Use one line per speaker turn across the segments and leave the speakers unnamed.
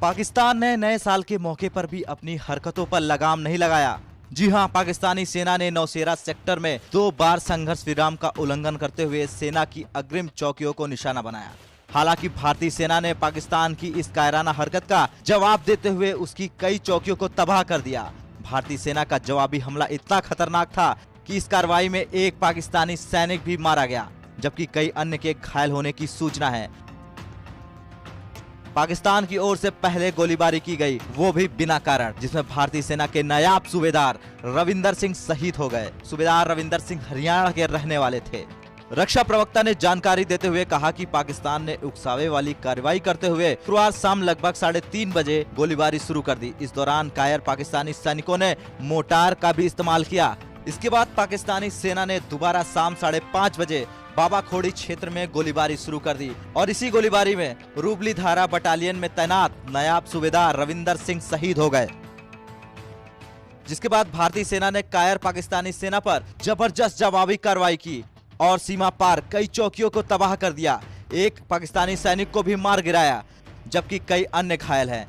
पाकिस्तान ने नए साल के मौके पर भी अपनी हरकतों पर लगाम नहीं लगाया। जी हां, पाकिस्तानी सेना ने नौशेरा सेक्टर में 2 बार संघर्ष विराम का उल्लंघन करते हुए सेना की अग्रिम चौकियों को निशाना बनाया। हालांकि भारतीय सेना ने पाकिस्तान की इस कायराना हरकत का जवाब देते हुए उसकी कई चौकियों को तबाह कर दिया। भारतीय सेना का जवाबी हमला इतना खतरनाक था कि इस कार्रवाई में एक पाकिस्तानी सैनिक भी मारा गया, जबकि कई अन्य के घायल होने की सूचना है। पाकिस्तान की ओर से पहले गोलीबारी की गई, वो भी बिना कारण, जिसमें भारतीय सेना के नायाब सूबेदार रविंदर सिंह शहीद हो गए। सूबेदार रविंदर सिंह हरियाणा के रहने वाले थे। रक्षा प्रवक्ता ने जानकारी देते हुए कहा कि पाकिस्तान ने उकसावे वाली कार्रवाई करते हुए शुक्रवार शाम लगभग 3:30 बजे गोलीबारी शुरू कर दी। इस दौरान कायर पाकिस्तानी सैनिकों ने मोर्टार का भी इस्तेमाल किया। इसके बाद पाकिस्तानी सेना ने दोबारा शाम 5:30 बजे बाबा खोड़ी क्षेत्र में गोलीबारी शुरू कर दी और इसी गोलीबारी में रूबली धारा बटालियन में तैनात नायाब सूबेदार रविंदर सिंह शहीद हो गए। जिसके बाद भारतीय सेना ने कायर पाकिस्तानी सेना पर जबरदस्त जवाबी कार्रवाई की और सीमा पार कई चौकियों को तबाह कर दिया। एक पाकिस्तानी सैनिक को भी मार गिराया, जबकि कई अन्य घायल हैं।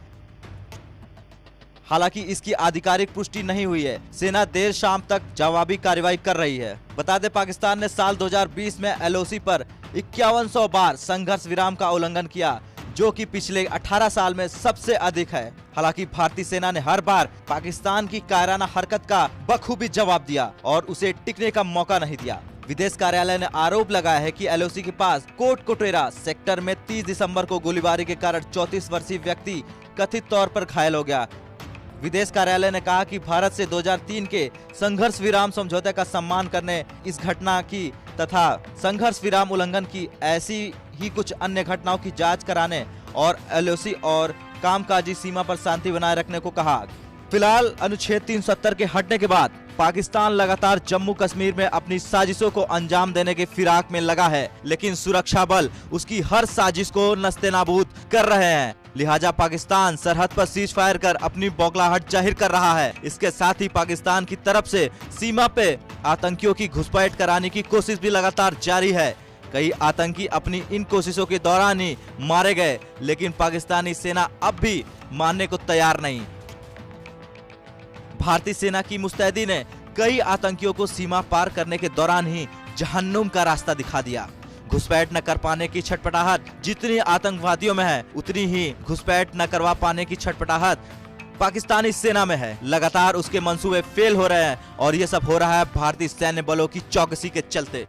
हालांकि इसकी आधिकारिक पुष्टि नहीं हुई है। सेना देर शाम तक जवाबी कार्रवाई कर रही है। बता दें, पाकिस्तान ने साल 2020 में एलओसी पर 5100 बार संघर्ष विराम का उल्लंघन किया, जो कि पिछले 18 साल में सबसे अधिक है। हालांकि भारतीय सेना ने हर बार पाकिस्तान की कायराना हरकत का बखूबी जवाब दिया और उसे टिकने का मौका नहीं दिया। विदेश कार्यालय ने आरोप लगाया है कि एलओसी के पास कोट कोटेरा सेक्टर में 30 दिसंबर को गोलीबारी के कारण 34 वर्षीय व्यक्ति कथित तौर पर घायल हो गया। विदेश कार्यालय ने कहा कि भारत से 2003 के संघर्ष विराम समझौते का सम्मान करने, इस घटना की तथा संघर्ष विराम उल्लंघन की ऐसी ही कुछ अन्य घटनाओं की जांच कराने और एलओसी और कामकाजी सीमा पर शांति बनाए रखने को कहा। फिलहाल अनुच्छेद 370 के हटने के बाद पाकिस्तान लगातार जम्मू कश्मीर में अपनी साजिशों को अंजाम देने के फिराक में लगा है, लेकिन सुरक्षा बल उसकी हर साजिश को नस्तेनाबूद कर रहे हैं। लिहाजा पाकिस्तान सरहद पर सीज फायर कर अपनी बौखलाहट जाहिर कर रहा है। इसके साथ ही पाकिस्तान की तरफ से सीमा पे आतंकियों की घुसपैठ कराने की कोशिश भी लगातार जारी है। कई आतंकी अपनी इन कोशिशों के दौरान ही मारे गए, लेकिन पाकिस्तानी सेना अब भी मानने को तैयार नहीं। भारतीय सेना की मुस्तैदी ने कई आतंकियों को सीमा पार करने के दौरान ही जहन्नुम का रास्ता दिखा दिया। घुसपैठ न कर पाने की छटपटाहट जितनी आतंकवादियों में है, उतनी ही घुसपैठ न करवा पाने की छटपटाहट पाकिस्तानी सेना में है। लगातार उसके मंसूबे फेल हो रहे हैं और ये सब हो रहा है भारतीय सैन्य बलों की चौकसी के चलते।